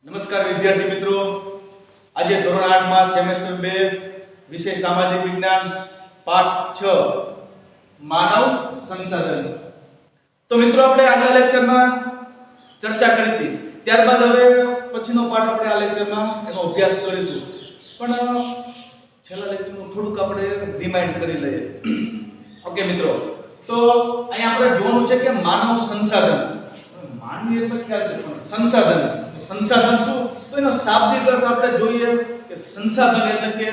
નમસ્કાર વિદ્યાર્થી મિત્રો, આજે ધોરણ 8 માં સેમેસ્ટર 2 વિષય સામાજિક વિજ્ઞાન પાઠ 6 માનવ સંસાધન. તો મિત્રો આપણે આગલા લેક્ચરમાં ચર્ચા કરી હતી, ત્યારબાદ હવે પછીનો પાઠ આપણે આ લેક્ચરમાં એનો અભ્યાસ કરીશું. પણ છેલ્લા લેક્ચરનું થોડુંક આપણે રિમાઇન્ડ કરી લઈએ. ઓકે મિત્રો, તો અહીંયા આપણે જોવાનું છે કે માનવ સંસાધન, માનવી એટલે ખ્યાલ છે પણ સંસાધન શું, તો એનો શાબ્દિક અર્થ આપણે જોઈએ કે સંસાધન એટલે કે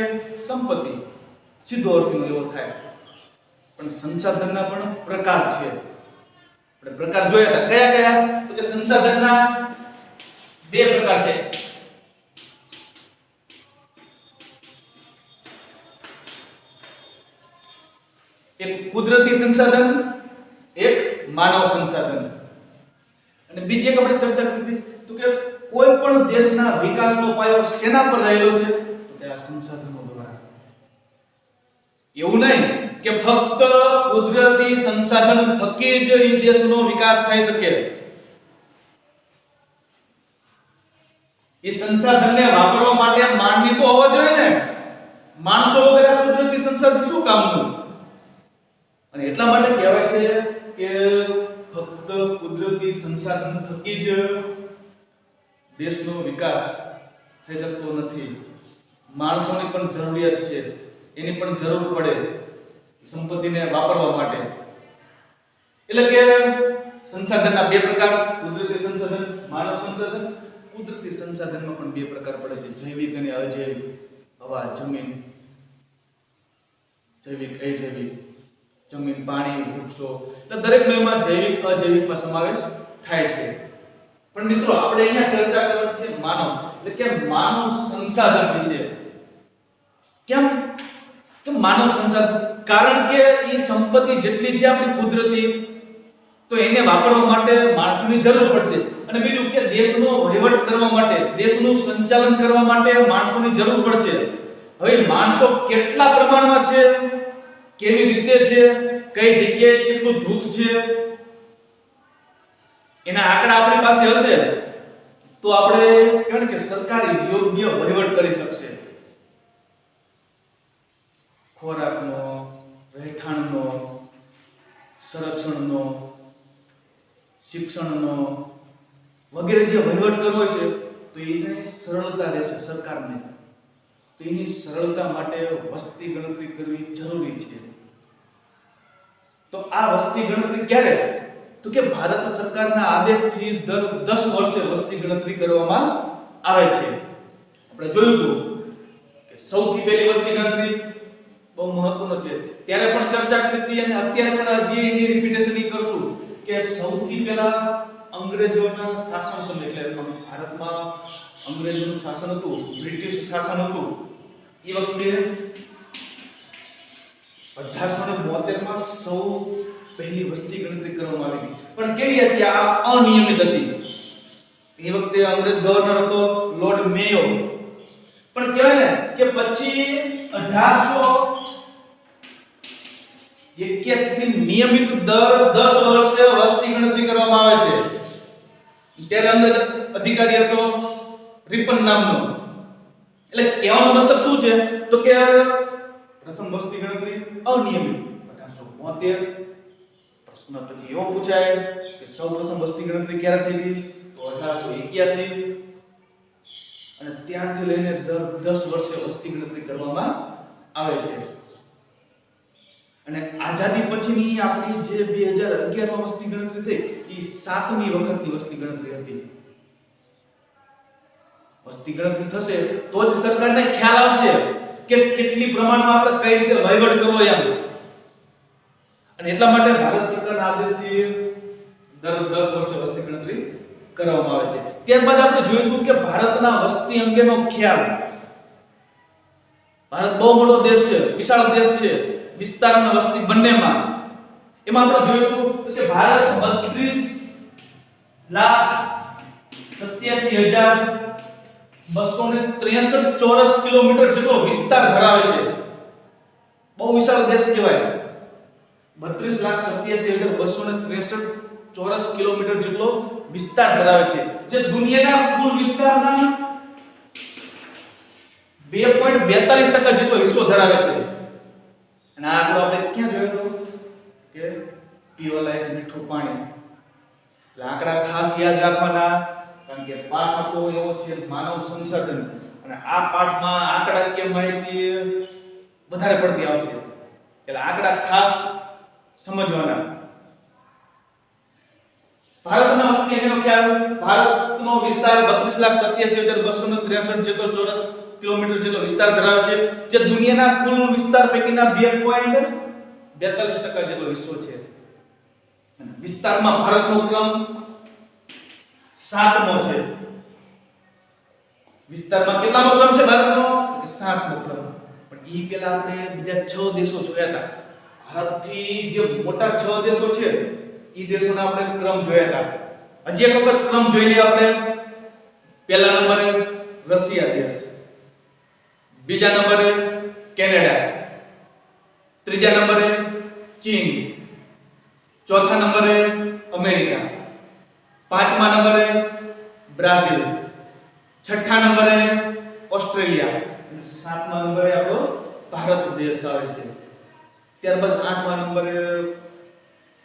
સંપત્તિ, સીધો અર્થ એવો થાય. પણ સંસાધનના પણ પ્રકાર છે. આપણે પ્રકાર જોયા હતા, કયા તો કે સંસાધનના બે પ્રકાર છે. એક કુદરતી સંસાધન, એક માનવ સંસાધન. અને બીજી એક આપણે ચર્ચા કરી હતી તો કે કોઈ પણ દેશના વિકાસનો પાયો શેના પર રહેલો છે, તો કે આ સંસાધનો દ્વારા. એવું નહીં કે ફક્ત કુદરતી સંસાધન થકી જ એ દેશનો વિકાસ થઈ શકે. એ સંસાધનને વાપરવા માટે માનવી તો હોવો જોઈએ ને. માણસો વગર કુદરતી સંસાધન શું કામનું? અને એટલા માટે કહેવાય છે કે ફક્ત કુદરતી સંસાધન થકી જ દેશનો વિકાસ થઈ શકતો નથી. માણસોની પણ જરૂરિયાત છે, એની પણ જરૂર પડે સંપત્તિને વાપરવા માટે. એટલે કે સંસાધનના બે પ્રકાર, કુદરતી સંસાધન, માનવ સંસાધન. કુદરતી સંસાધનમાં પણ બે પ્રકાર પડે છે, જૈવિક અને અજૈવિક. હવા, જમીન, જૈવિક, અજૈવિક, જમીન, પાણી, વૃક્ષો, એટલે દરેકનો એમાં જૈવિક અજૈવિકમાં સમાવેશ થાય છે. પણ મિત્રો આપણે અહીંયા ચર્ચા કરવાની છે માનવ, એટલે કે માનવ સંસાધન વિશે. કેમ કે માનવ સંસાધન? કારણ કે એ સંપત્તિ જેટલી છે આપણી કુદરતી, તો એને વાપરવા માટે માણસોની જરૂર પડશે. અને બીજું કે દેશનો વહીવટ કરવા માટે, દેશનું સંચાલન કરવા માટે માણસોની જરૂર પડશે. હવે માણસો કેટલા પ્રમાણમાં છે, કેવી રીતે છે, કઈ જગ્યાએ કેટલું જૂથ છે, એના આંકડા આપણી પાસે હશે તો આપણે કહેવાય કે સરકાર યોગ્ય વહીવટ કરી શકશે. ખોરાકનો, રહેઠાણનો, સંરક્ષણનો, શિક્ષણનો વગેરે જે વહીવટ કરવો છે તો એને સરળતા રહેશે સરકારને. તો એની સરળતા માટે વસ્તી ગણતરી કરવી જરૂરી છે. તો આ વસ્તી ગણતરી ક્યારે? તો કે ભારત સરકારના આદેશથી દર 10 વર્ષે વસ્તી ગણતરી કરવામાં આવે છે. આપણે જોયું હતું કે સૌથી પહેલી વસ્તી ગણતરી બહુ મહત્વનો છે, ત્યારે પણ ચર્ચા કરી હતી અને અત્યારે પણ હજી એની રિપીટેશન કરશું કે સૌથી પહેલા અંગ્રેજોના શાસન સમય, એટલે ભારતમાં અંગ્રેજોનું શાસન હતું, બ્રિટિશ શાસન હતું, એ વખતે 1872 માં સૌ પહેલી વસ્તી ગણતરી કરવામાં આવી. પણ કેવી હતી? આ અનિયમિત હતી. એ વખતે અંગ્રેજ ગવર્નર હતો લોર્ડ મેયો. પણ કહેવાય ને કે પછી 1881 થી નિયમિત દર 10 વર્ષે વસ્તી ગણતરી કરવામાં આવે છે. ત્યારે અંગ્રેજ અધિકારી હતો રિપન નામનો. એટલે કહેવાનો મતલબ શું છે તો કે પ્રથમ વસ્તી ગણતરી અનિયમિત 1872. પ્રશ્ન પછી એવો પૂછાય કે સૌપ્રથમ વસ્તી ગણતરી ક્યારે થઈ હતી? તો 1881. અને ત્યારથી લઈને દર 10 વર્ષે વસ્તી ગણતરી કરવામાં આવે છે. અને આઝાદી પછીની આપણી જે 2011 માં વસ્તી ગણતરી થઈ, એ 7મી વખતની વસ્તી ગણતરી હતી. વસ્તી ગણતરી થશે તો જ સરકારને ખ્યાલ આવશે કે કેટલી પ્રમાણમાં આપણે કઈ રીતે વહીવટ કરવો એમ. અને એટલા માટે ભારત સરકારના આદેશથી દર 10 વર્ષે વસ્તી ગણતરી કરવામાં આવે છે. ત્યારબાદ આપણે જોયું હતું કે ભારતના વસ્તી અંગેનો ખ્યાલ. ભારત બહુ મોટો દેશ છે, વિશાળ દેશ છે, વિસ્તાર અને વસ્તી બંનેમાં. એમાં આપણે જોયું હતું કે ભારત 32,87,263 ચોરસ કિલોમીટર જેટલો વિસ્તાર ધરાવે છે. બહુ વિશાળ દેશ કહેવાય. 32,87,263 ચોરસ કિલોમીટર જેટલો વિસ્તાર ધરાવે છે, જે દુનિયાના કુલ વિસ્તારના 2.42% જેટલો હિસ્સો ધરાવે છે. અને આ આંકડો આપણે ક્યાં જોયો હતો કે પીવાલાયક મીઠું પાણી. એટલે આંકડા ખાસ યાદ રાખવાના, કારણ કે પાઠ આપણો એવો છે માનવ સંસાધન, અને આ પાઠમાં આંકડાકીય માહિતી વધારે પડતી આવશે, એટલે આંકડા ખાસ સમજવાના. ભારતના વસ્તી એનો ખ્યાલ. ભારતનો વિસ્તાર 32,87,263 જેટલો ચોરસ કિલોમીટર જેટલો વિસ્તાર ધરાવે છે, જે દુનિયાના કુલ વિસ્તાર પૈકીના 2.42% જેટલો હિસ્સો છે. વિસ્તારમાં ભારતનો ક્રમ 7મો છે. વિસ્તારમાં કેટલામો ક્રમ છે ભારતનો? 7મો ક્રમ. પણ ઈ પહેલા આપણે બીજા 6 દેશો જોયા હતા. ભારતથી જે મોટા 6 દેશો છે ઈ દેશોના આપણે ક્રમ જોયા હતા. હજી એક વખત ક્રમ જોઈ લઈએ આપણે. પહેલા નંબરે રશિયા દેશ, બીજા નંબરે કેનેડા, ત્રીજા નંબરે ચીન, ચોથા નંબરે અમેરિકા, પાંચમા નંબરે બ્રાઝિલ, છઠ્ઠા નંબરે ઓસ્ટ્રેલિયા, અને સાતમા નંબરે આપણો ભારત દેશ આવે છે. ત્યારબાદ આઠમા નંબરે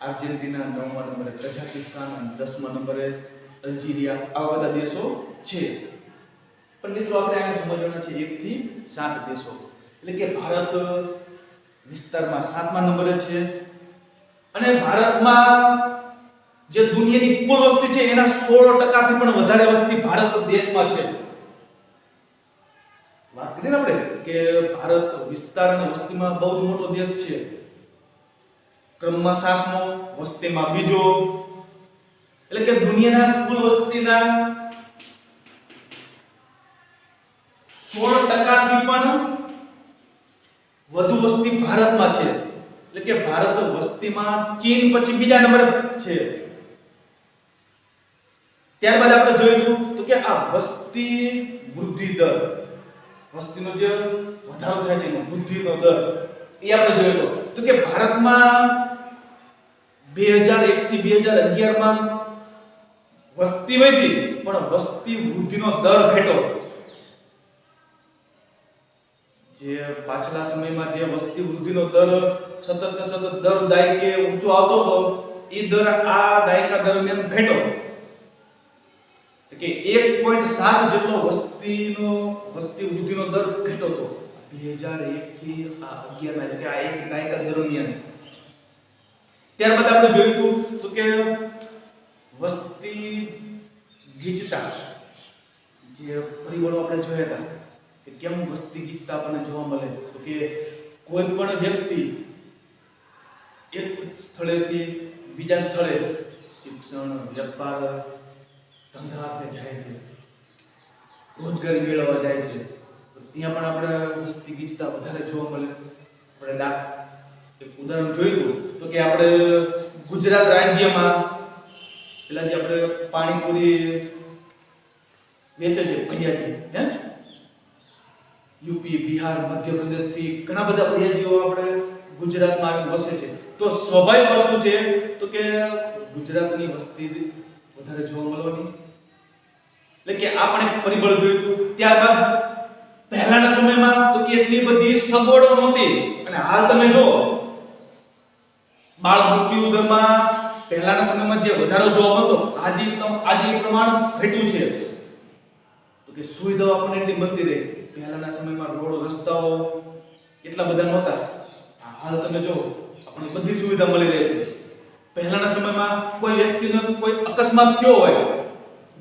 આર્જેન્ટિના, નવમા નંબરે કઝાકિસ્તાન અને 10મા નંબરે અલ્જીરિયા. આવા બધા દેશો છે. પણ મિત્રો આપણે આ સમજવાના છે 1 થી 7 દેશો. એટલે કે ભારત વિસ્તારમાં 7મા નંબરે છે, અને ભારતમાં જે દુનિયાની કુલ વસ્તી છે એના 16% થી પણ વધારે વસ્તી ભારત દેશમાં છે. વાત કરીએ ને આપણે કે ભારત વિસ્તાર અને વસ્તીમાં બહુ જ મોટો દેશ છે. ક્રમમાં 7મો, વસ્તીમાં બીજો. એટલે કે દુનિયાના કુલ વસ્તીના 16% થી પણ વધુ વસ્તી ભારતમાં છે. એટલે કે ભારત વસ્તીમાં ચીન પછી બીજા નંબરે છે. ત્યારબાદ આપણે જોયું તો કે આ વસ્તી વૃદ્ધિ દર, વસ્તીનો જે વધારો થાય છે એનો વૃદ્ધિનો દર, એ આપણે જોયો તો કે ભારતમાં 2001 થી 2011 માં વસ્તી વધી પણ વસ્તી વૃદ્ધિનો દર ઘટ્યો. જે પાછલા સમયમાં જે વસ્તી વૃદ્ધિનો દર સતત દર દાયકે ઊંચો આવતો હતો, એ દર આ દાયકા દરમિયાન ઘટ્યો. કે 1.7 જેટલો વસ્તી વૃદ્ધિનો દર ઘટ્યો હતો 2001 થી 11 એટલે કે આ એક દાયકા દરમિયાન. ત્યારબાદ આપણે જોયું તો કે વસ્તી ગીચતા, જે પરિબળો આપણે જોયા હતા કે કેમ વસ્તી ગીચતા આપણને જોવા મળે, તો કે કોઈ પણ વ્યક્તિ એક સ્થળેથી બીજા સ્થળે શિક્ષણ, વેપાર, ધંધા આપે જાય છે, રોજગારી મેળવવા જાય છે, તો ત્યાં પણ આપણે વસ્તી ગીચતા વધારે જોવા મળે. આપણે એક ઉદાહરણ જોયું તો કે આપણે ગુજરાત રાજ્યમાં પેલા જે આપણે પાણીપુરી વેચે છે ભૈયાજી, યુપી, બિહાર, મધ્યપ્રદેશ થી ઘણા બધા ભૈયાજીઓ આપણે ગુજરાતમાં આવીને વસે છે. તો સ્વાભાવિક વસ્તુ છે તો કે ગુજરાતની વસ્તી વધારે જોવા મળવાની. એટલે કે આ પણ એક પરિબળ જોયું હતું. ત્યારબાદ પહેલાના સમયમાં તો કે એટલી બધી સગવડો નહોતી, અને હાલ તમે જો બાળ મૃત્યુ દરમાં પહેલાના સમયમાં જે વધારો જોવા મળતો, આજે પ્રમાણ ઘટ્યું છે. તો કે સુવિધાઓ આપણને એટલી મળતી રહી. પહેલાના સમયમાં રોડ રસ્તાઓ એટલા બધા નહોતા. હાલ તમે જો આપણને બધી સુવિધા મળી રહી છે. પહેલાના સમયમાં કોઈ વ્યક્તિનો કોઈ અકસ્માત થયો હોય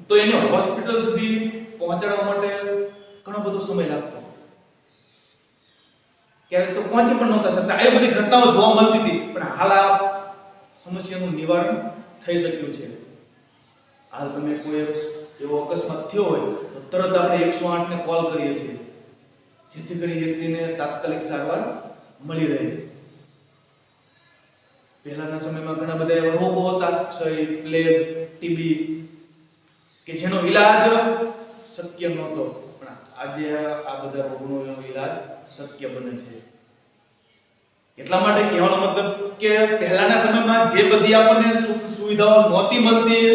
તો એને હોસ્પિટલ સુધી પહોંચાડવા માટે ઘણો બધો સમય લાગતો, ક્યારેક તો પહોંચી પણ નહોતા શકતા. આવી બધી ઘટનાઓ જોવા મળતી હતી. પણ હાલ આ સમસ્યાનું નિવારણ થઈ શક્યું છે. હાલ તમે કોઈ એવો અકસ્માત થયો હોય તો તરત આપણે 108 ને કોલ કરીએ છીએ, જેથી કરી વ્યક્તિને તાત્કાલિક સારવાર મળી રહે. પહેલાના સમયમાં ઘણા બધા એવા રોગો હતા, ક્ષય, પ્લેગ, ટીબી, કે જેનો ઈલાજ શક્ય નહોતો, પણ આજે આ બધા રોગોનો ઈલાજ શક્ય બને છે. એટલા માટે કહેવાનો મતલબ કે પહેલાના સમયમાં જે બધી આપણને સુખ સુવિધાઓ નહોતી મળતી,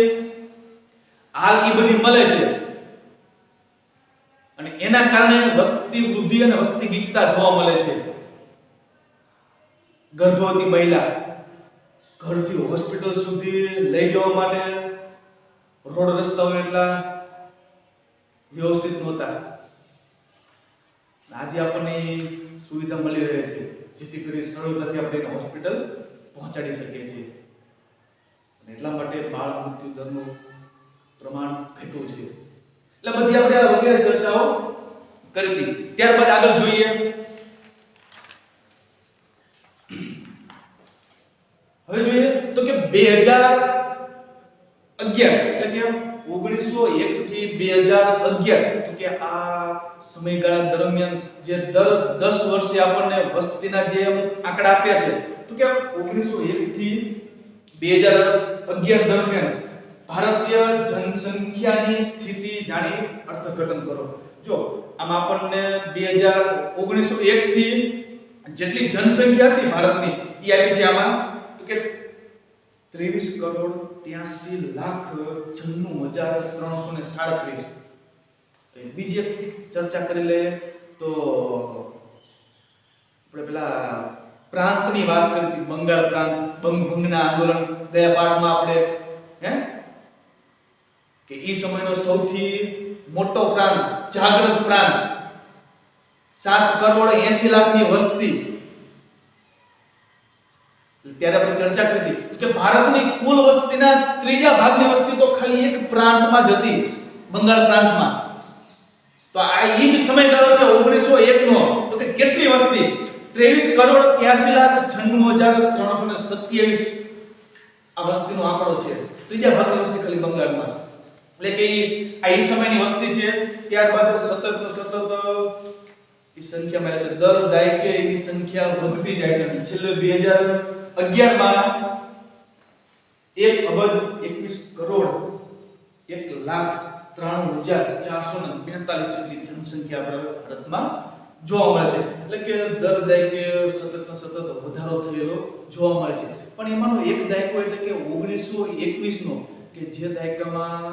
હાલ એ બધી મળે છે અને એના કારણે વસ્તી વૃદ્ધિ અને વસ્તી ગીચતા જોવા મળે છે. ગર્ભવતી મહિલા ઘરથી હોસ્પિટલ સુધી લઈ જવા માટે રોડ રસ્તાઓ એટલા વ્યવસ્થિત નહોતા. આજે આપણને સુવિધા મળી રહે છે, જેથી કરી સરળતાથી આપણે હોસ્પિટલ પહોંચાડી શકીએ છીએ. એટલા માટે બાળ મૃત્યુ દરનું પ્રમાણ ઘટ્યું છે. એટલે બધી આપણે આ વગેરે ચર્ચાઓ કરી હતી. ત્યારબાદ આગળ જોઈએ, હવે જોઈએ તો કે 2011 એટલે કે 1901 થી 2011 તો કે આ સમયગાળા દરમિયાન જે દર 10 વર્ષે આપણને વસ્તીના જે આંકડા આપ્યા છે, તો કે 1901 થી 2011 દરમિયાન ભારતીય જનસંખ્યાની સ્થિતિ જાણી અર્થઘટન કરો. જો આમ આપણને 1901 થી જેટલી જનસંખ્યા હતી ભારતની એ આપી છે આમાં, તો કે 23,83,96,337. બીજી એક ચર્ચા કરી લે તો આપણે પેલા પ્રાંતની વાત કરી હતી, બંગાળ પ્રાંત, ભંગના આંદોલન ગયા પાઠમાં આપણે કે એ સમયનો સૌથી મોટો પ્રાંત, જાગૃત પ્રાંત, 7,80,00,000 વસ્તી. ત્યારે આપણે ચર્ચા કરી હતી કે ભારતની કુલ વસ્તીના ત્રીજા ભાગની વસ્તી તો ખાલી એક પ્રાંતમાં જ હતી, બંગાળ પ્રાંતમાં. તો આ એ જ સમયગાળો છે 1901 નો. તો કે કેટલી વસ્તી? 23,83,96,327 આ વસ્તીનો આંકડો છે. ત્રીજા ભાગની વસ્તી ખાલી બંગાળમાં. એટલે કે આ એ સમયની વસ્તી છે. ત્યારબાદ સતત એ સંખ્યામાં એટલે દર દાયકે એની સંખ્યા વધતી જાય છે. છેલ્લે 2011 માં 1,93,442 જેટલી જનસંખ્યા આપણા ભારતમાં જોવા મળે છે. એટલે કે દર દાયકે સતત વધારો થયેલો જોવા મળે છે. પણ એમાંનો એક દાયકો એટલે કે 1921 નો, કે જે દાયકામાં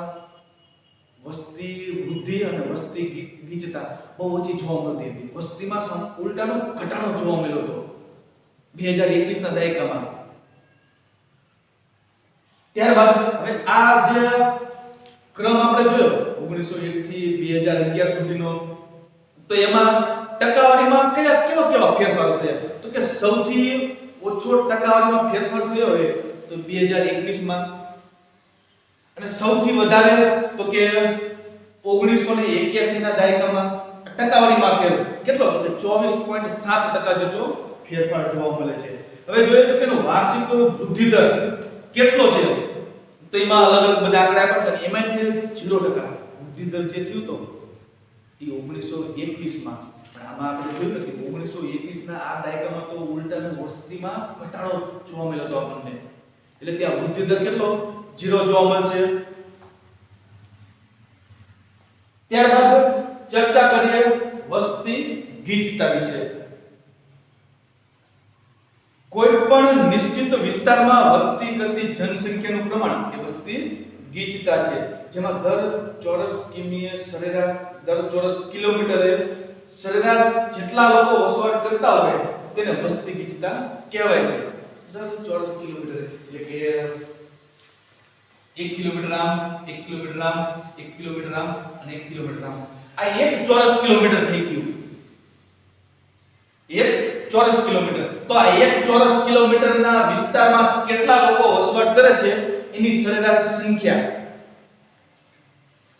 વસ્તી વૃદ્ધિ અને વસ્તી ગીચતા બહુ ઓછી જોવા મળતી હતી. વસ્તીમાં ઉલટાનો ઘટાડો જોવા મળ્યો હતો 2021 ના દાયકામાં. ત્યારબાદ હવે આ જે ક્રમ આપણે જોયો 1901 થી 2011 સુધીનો, તો એમાં ટકાવારીમાં કેવા ફેરફારો થયા? તો કે સૌથી ઓછો ટકાવારીમાં ફેરફાર થયો હોય તો 2021 માં, અને સૌથી વધારે તો કે 1981 ના દાયકામાં ટકાવારીમાં કેટલો? તો કે 24.7% જેટલો ફેરફાર જોવા મળે છે. હવે જોઈએ તો કે એનો વાર્ષિક વૃદ્ધિ દર કેટલો છે? તો એમાં અલગ અલગ બધા આંકડા આપ્યા છે. એમાંથી 0% વૃદ્ધિ દર જે થયો તો એ 1921 માં. પણ આમાં આપણે જોયું કે 1921 ના આ દાયકામાં તો ઉલટાનો વસ્તીમાં ઘટાડો જોવા મળ્યો હતો આપણને. એટલે ત્યાં વૃદ્ધિ દર કેટલો? 0 જોવા મળશે. ત્યારબાદ ચર્ચા કરીએ વસ્તી ગીચતા વિશે. કોઈ પણ નિશ્ચિત વિસ્તારમાં વસ્તી કરતી જનસંખ્યાનું પ્રમાણ એ વસ્તી ગીચતા છે, જેમાં દર ચોરસ કિમીએ સરેરાશ, દર ચોરસ કિલોમીટરે સરેરાશ જેટલા લોકો વસવાટ કરતા હોય તેને વસ્તી ગીચતા કહેવાય છે. દર ચોરસ કિલોમીટરે એટલે કે 1 કિલોમીટર આમ, 1 કિલોમીટર આમ, 1 કિલોમીટર આમ અને 1 કિલોમીટર આમ. આ 1 ચોરસ કિલોમીટર થઈ ગયું. 1 ચોરસ કિલોમીટર. તો આ 1 ચોરસ કિલોમીટરના વિસ્તારમાં કેટલા લોકો વસવાટ કરે છે એની સરેરાશ સંખ્યા.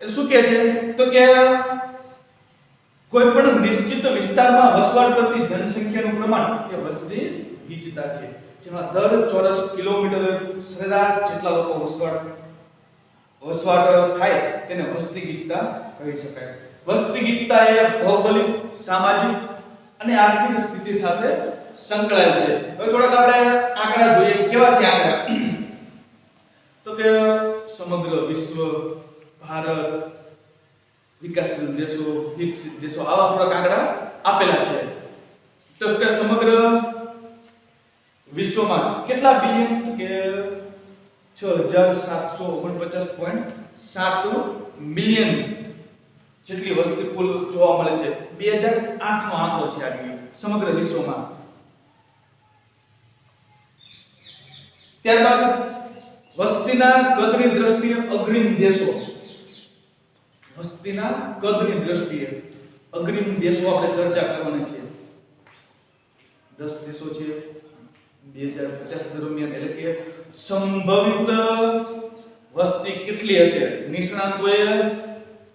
એ શું કહે છે? તો કે કોઈ પણ નિશ્ચિત વિસ્તારમાં વસવાટ કરતી જનસંખ્યાનું પ્રમાણ એ વસ્તી ગીચતા છે, જેમાં દર ચોરસ કિલોમીટરે સરેરાશ જેટલા લોકો વસવાટ થાય તેને વસ્તી ગીચતા કહી શકાય. વસ્તી ગીચતા એ ભૌગોલિક, સામાજિક અને આર્થિક સ્થિતિ સાથે સંકળાયેલ છે. હવે થોડાક આપણે આંકડા જોઈએ. કેવા છે આંકડા? તો કે સમગ્ર વિશ્વ, ભારત, વિકાસશીલ દેશો, વિકસિત દેશો, આવા થોડાક આંકડા આપેલા છે. તો કે સમગ્ર વિશ્વમાં કેટલા બિલિયન? તો કે 6749.7 મિલિયન જેટલી વસ્તી કુલ જોવા મળે છે. 2008 નો આંકડો છે આ સમગ્ર વિશ્વમાં. ત્યારબાદ વસ્તીના કદની દ્રષ્ટિએ અગ્રીમ દેશો. વસ્તીના કદની દ્રષ્ટિએ અગ્રીમ દેશો આપણે ચર્ચા કરવાની છે. 10 દેશો છે 2050 દરમિયાન, એટલે કે સંભવિત વસ્તી કેટલી હશે. નિષ્ણાતોએ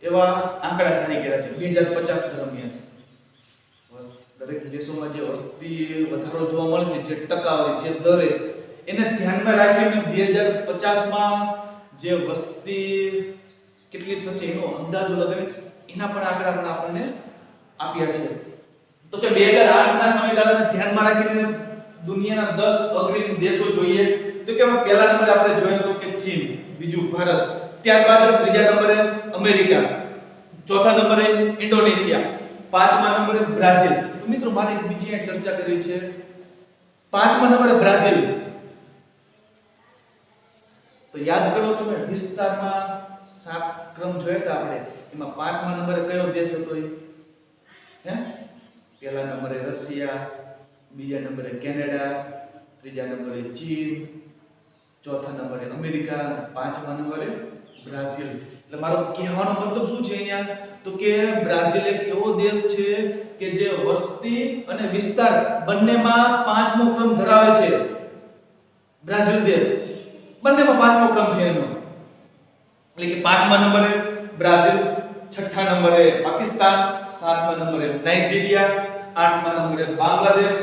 એવા આંકડા જારી કર્યા છે 2050 દરમિયાન. દરેક દેશોમાં જે વસ્તી વધારો જોવા મળે છે, જે ટકાવારી, જે દરે, એને ધ્યાનમાં રાખીને 2050 માં જે વસ્તી કેટલી થશે એનો અંદાજો લગાવી એના પણ આંકડા પણ આપણને આપ્યા છે. તો કે 2008 ના સમયગાળાને ધ્યાનમાં રાખીને દુનિયાના 10 અગ્રીમ દેશો જોઈએ. તો કે પહેલા નંબરે આપણે જોયું તો કે ચીન, બીજું ભારત, ત્યારબાદ ત્રીજા નંબરે અમેરિકા, ચોથા નંબરે ઇન્ડોનેશિયા, પાંચમા નંબરે બ્રાઝિલ. તો મિત્રો મારે એક બીજી ચર્ચા કરવી છે. પાંચમા નંબરે બ્રાઝિલ. તો યાદ કરો તમે વિસ્તારમાં 7 ક્રમ જોયા હતા આપણે, એમાં પાંચમા નંબરે કયો દેશ હતો? હે, પહેલા નંબરે રશિયા, બીજા નંબરે કેનેડા, ત્રીજા નંબરે ચીન, ચોથા નંબરે અમેરિકા, પાંચમા નંબરે બ્રાઝિલ. એટલે મારો કહેવાનો મતલબ શું છે અહીંયા? તો કે બ્રાઝિલ એક એવો દેશ છે કે જે વસ્તી અને વિસ્તાર બંનેમાં પાંચમો ક્રમ ધરાવે છે. બ્રાઝિલ દેશ બંનેમાં પાંચમો ક્રમ છે એનો. એટલે કે પાંચમા નંબરે બ્રાઝિલ, છઠ્ઠા નંબરે પાકિસ્તાન, સાતમા નંબરે નાઇજીરિયા, આઠમા નંબરે બાંગ્લાદેશ.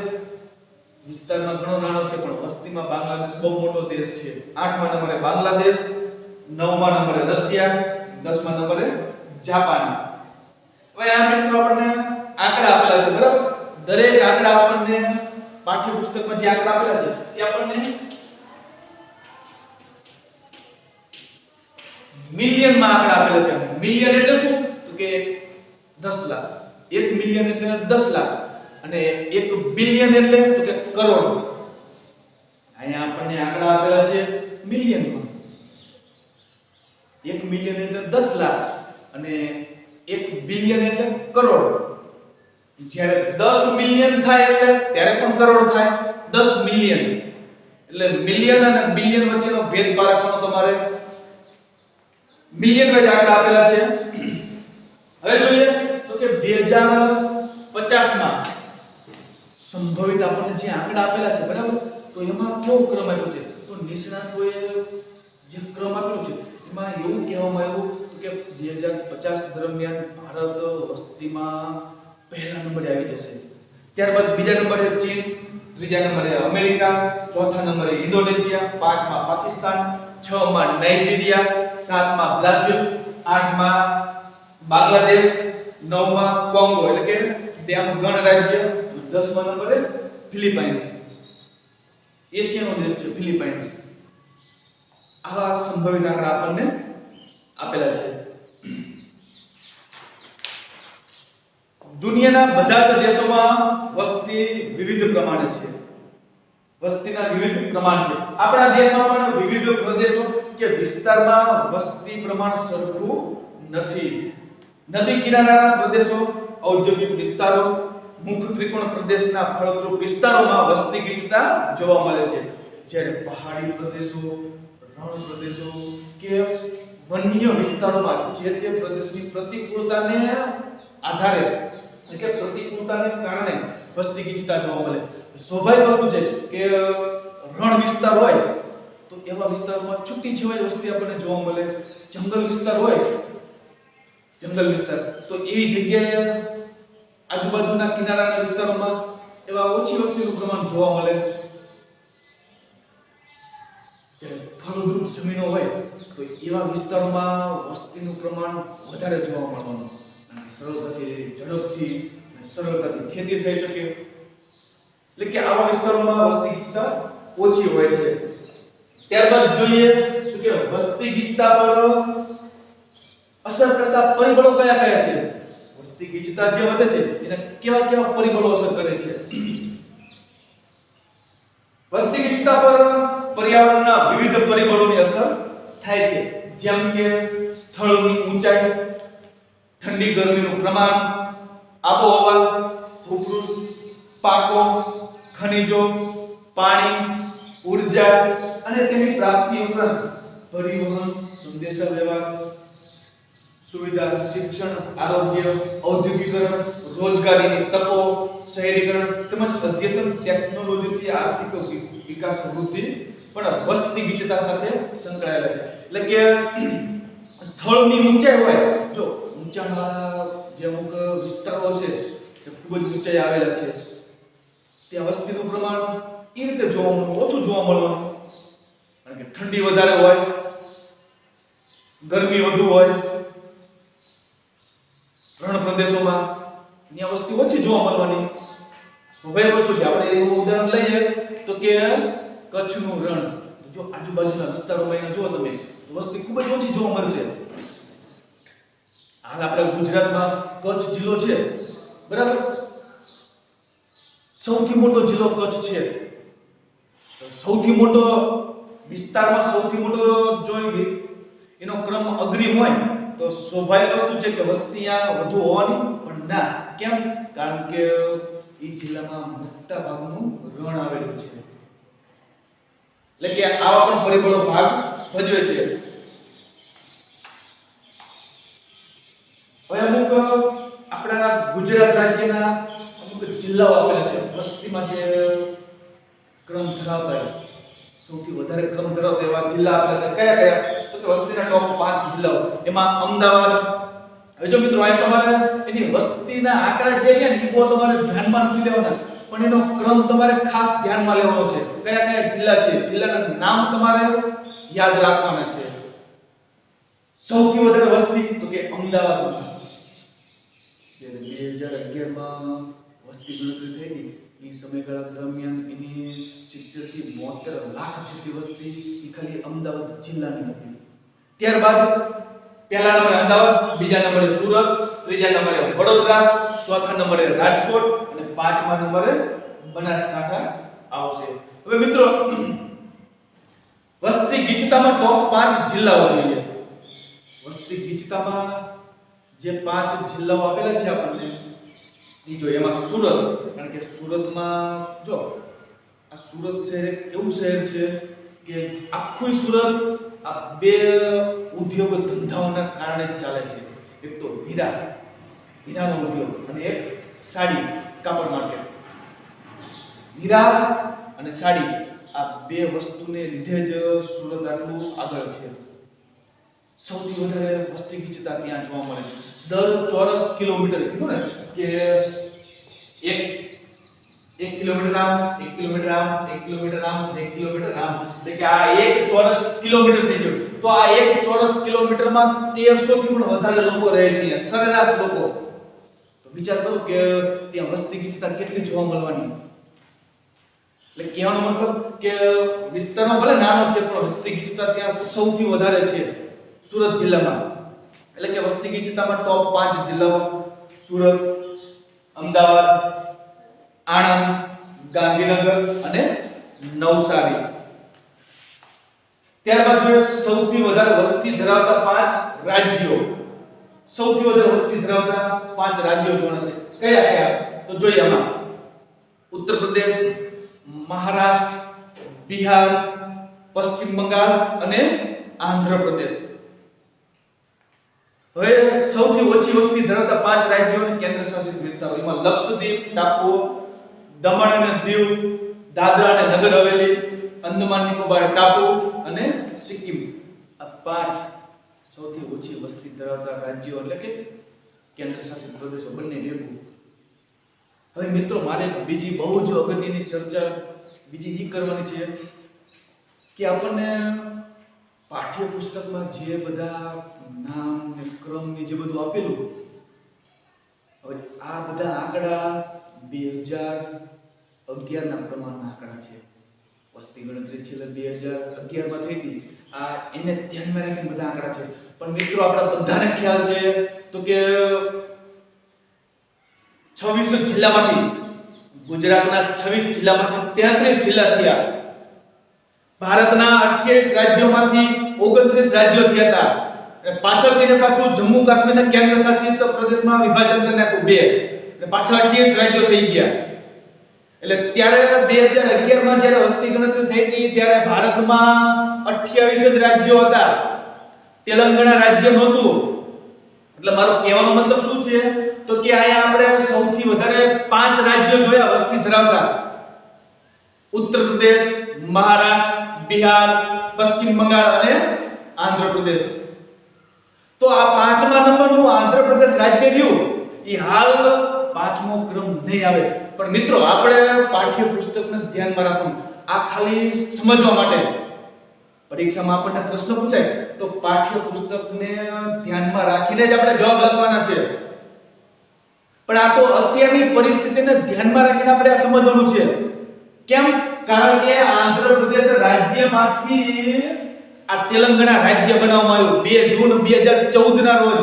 વિસ્તારમાં ઘણો નાનો છે પણ વસ્તીમાં બાંગ્લાદેશ બહુ મોટો દેશ છે. આઠમા નંબરે બાંગ્લાદેશ, નવમા નંબરે રશિયા, દસમા નંબરે જાપાન. હવે આ મિત્રો આપણને આંકડા આપેલા છે, બરાબર? દરેક આંકડા આપણને પાઠ્યપુસ્તકમાં જે આંકડા આપેલા છે એ આપણને મિલિયનમાં આંકડા આપેલા છે. મિલિયન એટલે શું? તો કે 10 લાખ. 1 મિલિયન એટલે 10 લાખ અને 1 બિલિયન એટલે તો કે કરોડ. અહીંયા આપણને આંકડા આપેલા છે મિલિયનમાં. 1 મિલિયન એટલે 10 લાખ અને 1 બિલિયન એટલે કરોડ. જ્યારે 10 મિલિયન થાય એટલે ત્યારે પણ કરોડ થાય. 10 મિલિયન એટલે મિલિયન અને બિલિયન વચ્ચેનો ભેદ પારખવાનો તમારે. મિલિયન વાઇઝ આંકડા આપેલા છે. હવે જોઈએ તો કે 2050 માં સંભવિત આપણને જે આંકડા આપેલા છે, બરાબર? તો એમાં કેવો ક્રમ આપ્યો છે? તો નિષ્ણાતોએ જે ક્રમ આપેલો છે એમાં એવું કહેવામાં આવ્યું કે 2050 દરમિયાન ભારત વસ્તીમાં પહેલા નંબરે આવી જશે. ત્યારબાદ બીજા નંબરે ચીન, ત્રીજા નંબરે અમેરિકા, ચોથા નંબરે ઇન્ડોનેશિયા, પાંચમા પાકિસ્તાન, છમાં નાઇજીરિયા, સાતમાં બ્રાઝિલ, આઠમાં બાંગ્લાદેશ, નવમાં કોંગો એટલે કે ત્યાં ગણરાજ્ય, દસમા નંબરે ફિલિપાઇન્સ. એશિયાનો દેશ છે ફિલિપાઇન્સ. આવા સંભવિત આંકડા આપણને આપેલા છે. દુનિયાના બધા જ દેશોમાં વસ્તી વિવિધ પ્રમાણે છે. વસ્તીના વિવિધ પ્રમાણ છે. આપણા દેશમાં પણ વિવિધ પ્રદેશો કે વિસ્તારમાં વસ્તી પ્રમાણ સરખું નથી. નદી કિનારાના પ્રદેશો, ઔદ્યોગિક વિસ્તારો, મુખ્ય ત્રિકોણ પ્રદેશના ફળદ્રુપ વિસ્તારોમાં વસ્તી ગીચતા જોવા મળે છે. જ્યારે પહાડી પ્રદેશો, રણ પ્રદેશો કે વન્ય વિસ્તારોમાં જે તે પ્રદેશની પ્રતિકૂળતાને આધારે કે પ્રતિકૂળતાને કારણે વસ્તી ગીચતા જોવા મળે. સ્વાભાવિક વસ્તુ છે કે રણ વિસ્તાર હોય તો એવા વિસ્તારોમાં છૂટી છવાઈ વસ્તી આપણને જોવા મળે. જંગલ વિસ્તાર હોય, જંગલ વિસ્તાર, તો એવી જગ્યાએ આજુબાજુના કિનારાના વિસ્તારોમાં એવા ઓછી વસ્તીનું પ્રમાણ જોવા મળે. જ્યારે ફળદ્રુપ જમીનો હોય તો એવા વિસ્તારોમાં વસ્તીનું પ્રમાણ વધારે જોવા મળવાનું. સરળતાથી, ઝડપથી, સરળતાથી ખેતી થઈ શકે. એટલે કે આવા વિસ્તારોમાં વસ્તી ગીચતા ઓછી હોય છે. ત્યારબાદ જોઈએ તો કે વસ્તી ગીચતા પર અસર કરતા પરિબળો કયા કયા છે? વસ્તી ગીચતા જે વધે છે એને કેવા કેવા પરિબળો અસર કરે છે? વસ્તી ગીચતા પર પર્યાવરણના વિવિધ પરિબળોની અસર થાય છે, જેમ કે સ્થળની ઊંચાઈ, ઠંડી ગરમીનું પ્રમાણ, આબોહવા, ભૂપૃષ્ઠ, પાકો, ખનિજો, પાણી, ઉર્જા અને તેની પ્રાપ્તિ ઉપરાંત પરિવહન, સંદેશાવ્યવહાર, સુવિધા, શિક્ષણ, આરોગ્ય, ઔદ્યોગિકરણ, રોજગારીની તકો, શહેરીકરણ તેમજ અદ્યતન ટેકનોલોજીથી આર્થિક વિકાસ વૃદ્ધિ પણ વસ્તી ગીચતા સાથે સંકળાયેલા છે. એટલે કે સ્થળની ઊંચાઈ હોય, જો ઊંચાણવાળા જે અમુક વિસ્તારો છે તે ખૂબ જ ઊંચાઈ આવેલા છે, ત્યાં વસ્તીનું પ્રમાણ એ રીતે ઓછું જોવા મળવાનું, કારણ કે ઠંડી વધારે હોય, ગરમી વધુ હોય. રણ પ્રદેશોમાં ત્યાં વસ્તી ઓછી જોવા મળવાની સ્વાભાવિક વસ્તુ છે. આપણે એવું ઉદાહરણ લઈએ તો કે કચ્છનું રણ, જો આજુબાજુના વિસ્તારોમાં જો તમે વસ્તી ખૂબ જ ઓછી જોવા મળશે. હાલ આપણા ગુજરાતમાં કચ્છ જિલ્લો છે, બરાબર, સૌથી મોટો જિલ્લો કચ્છ છે. સૌથી મોટો વિસ્તારમાં સૌથી મોટો જોઈએ એનો ક્રમ અગ્રિમ હોય તો સ્વાભાવિક વસ્તુ છે કે વસ્તી ત્યાં વધુ હોવાની, પણ ના. કેમ? કારણ કે એ જિલ્લામાં મોટા ભાગનું રણ આવેલું છે. એટલે કે આવા પણ પરિબળો ભાગ ભજવે છે. હવે અમુક આપણા ગુજરાત રાજ્યના અમુક જિલ્લાઓ આવેલા છે વસ્તીમાં જે ક્રમ ધરાવતા, સૌથી વધારે ક્રમ ધરાવતા એવા જિલ્લા આપેલા છે. કયા કયા? તો કે વસ્તીના ટોપ 5 જિલ્લાઓ, એમાં અમદાવાદ. હવે જો મિત્રો આ તમારે એની વસ્તીના આંકડા જે છે ને એ તમારે ધ્યાનમાં નથી લેવાના, પણ એનો ક્રમ તમારે ખાસ ધ્યાનમાં લેવાનો છે. કયા કયા જિલ્લા છે, જિલ્લાના નામ તમારે યાદ રાખવાના છે. સૌથી વધારે વસ્તી તો કે અમદાવાદમાં. 2011 માં વસ્તી ગણતરી થઈ હતી, એ સમયગાળા દરમિયાન એની 70 થી 72 લાખ જેટલી વસ્તી એ ખાલી અમદાવાદ જિલ્લાની હતી. ત્યારબાદ પહેલા નંબરે અમદાવાદ, બીજા નંબરે સુરત, ત્રીજા નંબરે વડોદરા, ચોથા નંબરે રાજકોટ અને પાંચમા નંબરે બનાસકાંઠા આવશે. હવે મિત્રો વસ્તી ગીચતામાં ટોપ 5 જિલ્લાઓ જોઈએ. વસ્તી ગીચતામાં જે 5 જિલ્લાઓ આપેલા છે આપણને એ જોઈએ. એમાં સુરત, કારણ કે સુરતમાં જો આ સુરત શહેર એવું શહેર છે કે આખું સુરત આ બે ઉદ્યોગ ધંધાઓના કારણે જ ચાલે છે. એક તો હીરાનો ઉદ્યોગ અને એક સાડી કાપડ માર્કેટ. હીરા અને સાડી આ બે વસ્તુને લીધે જ સુરત આટલું આગળ છે. સૌથી વધારે વસ્તી ગીચતા ત્યાં જોવા મળે. દર ચોરસ કિલોમીટર કીધું ને કે એક કિલોમીટર આમ, 1 કિલોમીટર આમ, 1 કિલોમીટર આમ, 1 કિલોમીટર આમ, એટલે કે આ 1 ચોરસ કિલોમીટર થઈ ગયું. તો આ 1 ચોરસ કિલોમીટરમાં 1300 થી પણ વધારે લોકો રહે છે અહીંયા, સરેરાશ લોકો. તો વિચાર કરો કે ત્યાં વસ્તી ગીચતા કેટલી જોવા મળવાની. એટલે કહેવાનો મતલબ કે વિસ્તારમાં ભલે નાનો છે પણ વસ્તી ગીચતા ત્યાં સૌથી વધારે છે સુરત જિલ્લામાં. એટલે કે વસ્તી ગીચતામાં ટોપ 5 જિલ્લાઓ સુરત, અમદાવાદ, આણંદ, ગાંધીનગર અને નવસારી. ત્યારબાદ જોઈએ સૌથી વધારે વસ્તી ધરાવતા 5 રાજ્યો. સૌથી વધારે વસ્તી ધરાવતા 5 રાજ્યો જોવાના છે. કયા કયા? તો જોઈએ આમાં ઉત્તર પ્રદેશ, મહારાષ્ટ્ર, બિહાર, પશ્ચિમ બંગાળ અને આંધ્ર પ્રદેશ. હવે સૌથી ઓછી વસ્તી ધરાવતા 5 રાજ્યો અને કેન્દ્ર શાસિત વિસ્તારો, એમાં લક્ષદ્વીપ ટાપુઓ, દમણ અને દીવ, દાદરા અને નગર હવેલી, અંદમાન નિકોબાર ટાપુ અને સિક્કિમ. આ 5 સૌથી ઓછી વસ્તી ધરાવતા રાજ્યો એટલે કે કેન્દ્ર શાસિત પ્રદેશો બંને ભેગું. હવે મિત્રો મારે બીજી બહુ જ અગત્યની ચર્ચા બીજી એ કરવાની છે કે આપણને પાઠ્યપુસ્તકમાં જે બધા નામ ને ક્રમ ને જે બધું આપેલું, હવે આ બધા આંકડા 2011 ના પ્રમાણના આંકડા છે. વસ્તી ગણતરી છેલ્લે 2011 માં થઈ હતી. આ એને ધ્યાનમાં રાખીને બધા આંકડા છે. પણ મિત્રો આપણા બધાને ખ્યાલ છે તો કે 26 જિલ્લામાંથી ગુજરાતના 26 જિલ્લામાંથી 33 જિલ્લા થયા ભારતના 28 રાજ્યોમાંથી 29 રાજ્યો થયા હતા અને પાછળથી ને પાછું જમ્મુ કાશ્મીરને કેન્દ્ર શાસિત પ્રદેશમાં વિભાજન કરી નાખ્યું બે અને પાછા 28 રાજ્યો થઈ ગયા. એટલે ત્યારે 2011 માં જ્યારે વસ્તી ગણતરી થઈ હતી ત્યારે ભારતમાં 28 જ રાજ્યો હતા. તેલંગાણા રાજ્ય નહોતું. એટલે મારો કહેવાનો મતલબ શું છે તો કે આયા આપણે સૌથી વધારે 5 રાજ્યો જોયા વસ્તી ધરાવતા. ઉત્તર પ્રદેશ, મહારાષ્ટ્ર, બિહાર, પશ્ચિમ બંગાળ અને આંધ્ર પ્રદેશ. તો આ પાંચમા નંબરનું આંધ્ર પ્રદેશ રાજ્ય રહ્યું એ હાલ પાંચમો ક્રમ નહીં આવે. પણ મિત્રો આપણે પાઠ્ય પુસ્તકને ધ્યાનમાં રાખવું. આ ખાલી સમજવા માટે. પરીક્ષામાં આપણને પ્રશ્ન પૂછાય તો પાઠ્ય પુસ્તકને ધ્યાનમાં રાખીને જ આપણે જવાબ લખવાના છે. પણ આ તો અત્યારની પરિસ્થિતિને ધ્યાનમાં રાખીને આપણે આ સમજવાનું છે. કેમ? કારણ કે આંધ્ર પ્રદેશ રાજ્યમાંથી આ તેલંગાણા રાજ્ય બનાવવામાં આવ્યું 2 જૂન 2014 ના રોજ.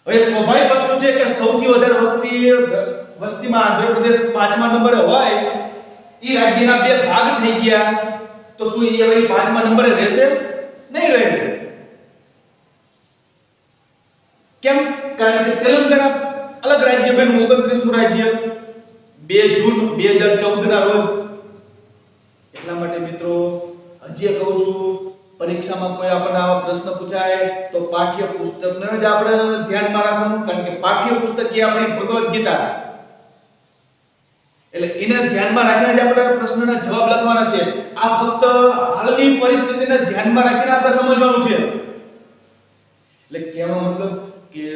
હવે સ્વાભાવિક વસ્તુ છે કે સૌથી વધારે વસ્તીમાં આંધ્ર પ્રદેશ 5મા નંબરે હોય એ રાજ્યના બે ભાગ થઈ ગયા તો શું એ હવે 5મા નંબરે રહેશે? નહીં રહે. કેમ? કારણ કે તેલંગાણા અલગ રાજ્ય બન્યું 29મું રાજ્ય 2 જૂન 2014 ના રોજ. એટલા માટે મિત્રો હજી કહું છું પરીક્ષામાં કોઈ આપણને આવા પ્રશ્ન પૂછાય તો પાઠ્ય પુસ્તકને જ આપણે ધ્યાનમાં રાખવાનું. કારણ કે પાઠ્ય પુસ્તક એ આપણી ભગવદ ગીતા. એટલે એને ધ્યાનમાં રાખીને જ આપણે પ્રશ્નના જવાબ લખવાના છે. આ ફક્ત હાલની પરિસ્થિતિને ધ્યાનમાં રાખીને આપણે સમજવાનું છે. એટલે કહેવાનો મતલબ કે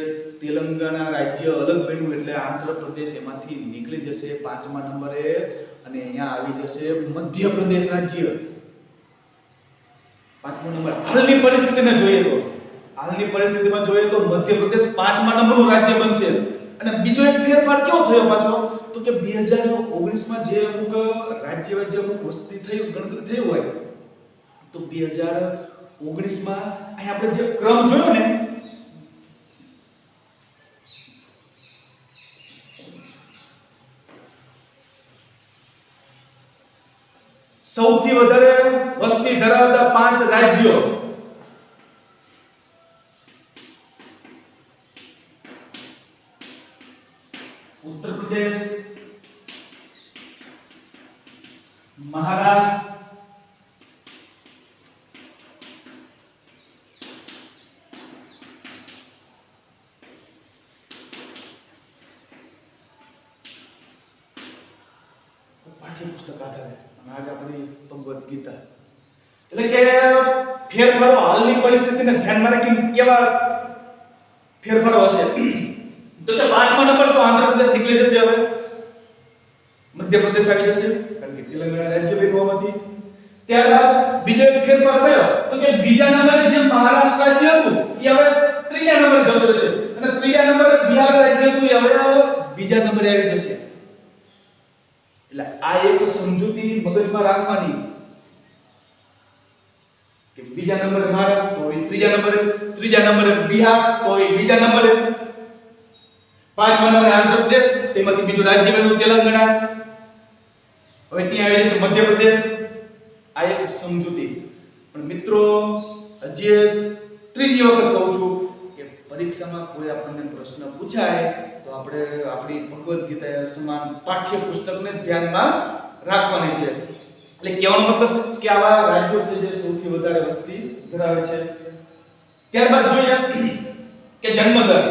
તેલંગાણા રાજ્ય અલગ બન્યું એટલે આંધ્ર પ્રદેશ એમાંથી નીકળી જશે 5મા નંબરે અને અહીંયા આવી જશે મધ્ય પ્રદેશ રાજ્ય 5મો નંબર. હાલની પરિસ્થિતિને જોઈએ તો મધ્ય પ્રદેશ 5મા નંબરનું રાજ્ય બનશે. અને બીજો એક ફેરફાર કેવો થયો પાછો તો કે 2019 માં જે અમુક રાજ્ય અમુક વસ્તી થઈ ગણતરી થઈ હોય તો 2019 માં અહીં આપણે જે ક્રમ જોયો ને સૌથી વધારે વસ્તી ધરાવતા 5 રાજ્યો ઉત્તર પ્રદેશ, મહારાષ્ટ્ર, પાઠ્યપુસ્તક આધારે આજ આપણી ભગવદ ગીતા. એટલે કે ફેરફારો હાલની પરિસ્થિતિને ધ્યાનમાં રાખીને કેવા ફેરફારો હશે તો કે 5મા નંબર તો આંધ્ર પ્રદેશ નીકળી જશે. હવે મધ્ય પ્રદેશ આવી જશે કારણ કે તેલંગાણા રાજ્ય બનવામાંથી. ત્યારબાદ બીજો એક ફેરફાર કયો તો કે બીજા નંબરે જે મહારાષ્ટ્ર રાજ્ય હતું એ હવે ત્રીજા નંબરે જતું રહેશે અને ત્રીજા નંબરે બિહાર રાજ્ય હતું એ હવે બીજા નંબરે આવી જશે. એટલે આ એક સમજૂતી મગજમાં રાખવાની કે બીજા નંબરે મહારાષ્ટ્ર તો ત્રીજા નંબરે બિહાર તો બીજા નંબરે 5મા નંબરે આંધ્ર પ્રદેશ તેમાંથી બીજું રાજ્ય બન્યું તેલંગાણા. હવે ત્યાં આવી જશે મધ્ય પ્રદેશ. આ એક સમજૂતી. પણ મિત્રો હજી ત્રીજી વખત કહું છું કે પરીક્ષામાં કોઈ આપણને પ્રશ્ન પૂછાય તો આપણે આપણી ભગવદ ગીતા સમાન પાઠ્ય પુસ્તકને ધ્યાનમાં રાખવાની છે. એટલે કહેવાનો મતલબ કે આવા રાજ્યો છે જે સૌથી વધારે વસ્તી ધરાવે છે. ત્યારબાદ જોઈએ કે જન્મદર.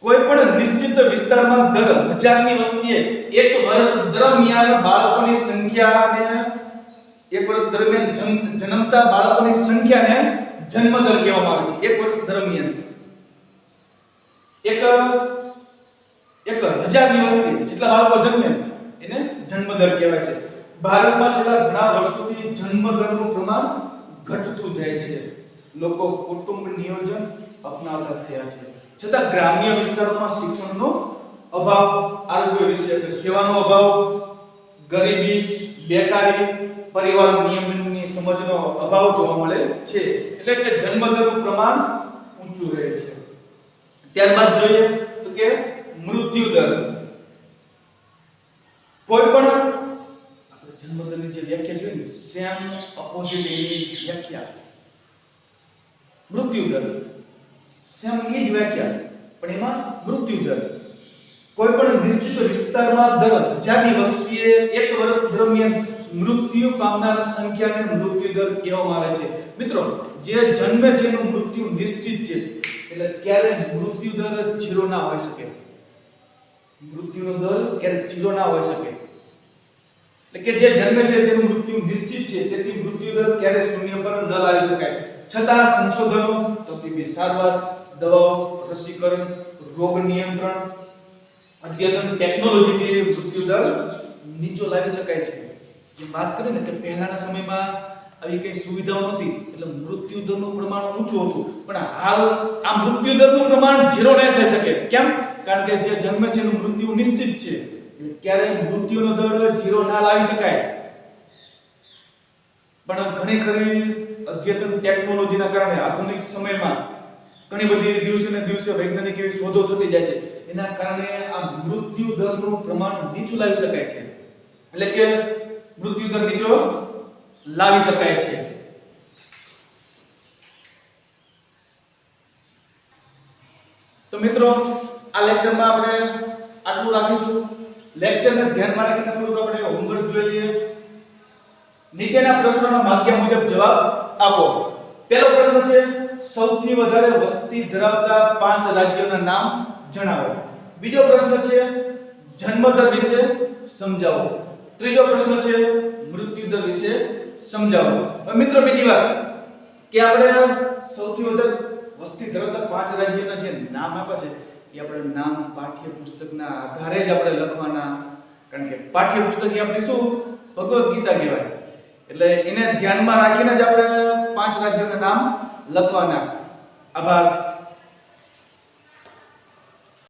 કોઈ પણ નિશ્ચિત વિસ્તારમાં દર 1000ની વસ્તીએ એક વર્ષ દરમિયાન બાળકોની સંખ્યાને જન્મતા બાળકોની સંખ્યાને જન્મદર કહેવામાં આવે છે. એક વર્ષ દરમિયાન એક 1000ની વસ્તી જેટલા બાળકો જન્મે એને જન્મદર કહેવાય છે. ભારતમાં છેલ્લા ઘણા વર્ષોથી જન્મદરનું પ્રમાણ ઘટતું જાય છે. લોકો કુટુંબ નિયોજન અપનાવતા થયા છે. છતાં ગ્રામ્ય વિસ્તારોમાં શિક્ષણનો અભાવ, આરોગ્ય વિશે સેવાનો અભાવ, ગરીબી, બેકારી, પરિવાર નિયમનની સમજનો અભાવ જોવા મળે છે. એટલે કે જન્મદરનું પ્રમાણ ઊંચું રહે છે. ત્યારબાદ જોઈએ તો કે મૃત્યુ દર. કોઈ પણ જન્મદરની જે વ્યાખ્યા જોઈ ને સેમ ઓપોઝિટ એની વ્યાખ્યા મૃત્યુદર. સેમ એ જ વ્યાખ્યા પણ એમાં મૃત્યુદર. કોઈ પણ નિશ્ચિત વિસ્તારમાં દર હજારની વસ્તીએ એક વર્ષ દરમિયાન મૃત્યુ પામનાર સંખ્યાને મૃત્યુદર કહેવામાં આવે છે. મિત્રો જે જન્મે છે એનું મૃત્યુ નિશ્ચિત છે એટલે ક્યારે મૃત્યુદર 0 ના હોઈ શકે. મૃત્યુનો દર ક્યારે 0 ના હોઈ શકે. એટલે કે જે જન્મે છે તેનું મૃત્યુ નિશ્ચિત છે તેથી મૃત્યુદર ક્યારે શૂન્ય પર ન લાવી શકાય. છતાં સંશોધનો, તબીબી સારવાર, દવાઓ, રસીકરણ, રોગ નિયંત્રણ, અદ્યતન ટેકનોલોજીથી મૃત્યુદર નીચો લાવી શકાય છે. જે વાત કરીએ ને કે પહેલાના સમયમાં આવી કઈ સુવિધાઓ નહોતી એટલે મૃત્યુદરનું પ્રમાણ ઊંચું હતું પણ હાલ આ મૃત્યુદરનું પ્રમાણ 0 ન થઈ શકે. કેમ? કારણ કે જે જન્મે છે એનું મૃત્યુ નિશ્ચિત છે એટલે ક્યારે મૃત્યુનો દર 0 ના લાવી શકાય. પણ ઘણી ખરી અદ્યતન ટેકનોલોજીના કારણે આધુનિક સમયમાં ઘણી બધી દિવસે ને દિવસે વૈજ્ઞાનિક એવી શોધો થતી જાય છે એના કારણે આ મૃત્યુ દરનું પ્રમાણ નીચું લાવી શકાય છે. એટલે કે મૃત્યુ દર નીચો લાવી શકાય છે. તો મિત્રો આ લેક્ચરમાં આપણે આટલું રાખીશું. લેક્ચરને ધ્યાનમાં રાખીને થોડુંક આપણે હોમવર્ક જોઈ લઈએ. નીચેના પ્રશ્નોના વાક્ય મુજબ જવાબ આપો. પહેલો પ્રશ્ન છે સૌથી વધારે વસ્તી ધરાવતા 5 રાજ્યોના નામ જણાવો. બીજો પ્રશ્ન છે જન્મદર વિશે સમજાવો. ત્રીજો પ્રશ્ન છે મૃત્યુદર વિશે સમજાવો. હવે મિત્રો બીજી વાત કે આપણે સૌથી વધારે વસ્તી ધરાવતા 5 રાજ્યોના જે નામ આપ્યા છે એ આપણે નામ પાઠ્યપુસ્તકના આધારે જ આપણે લખવાના. કારણ કે પાઠ્યપુસ્તક એ આપણી શું ભગવદ ગીતા કહેવાય એટલે એને ધ્યાનમાં રાખીને જ આપણે 5 રાજ્યોના નામ લખવાના. આભાર.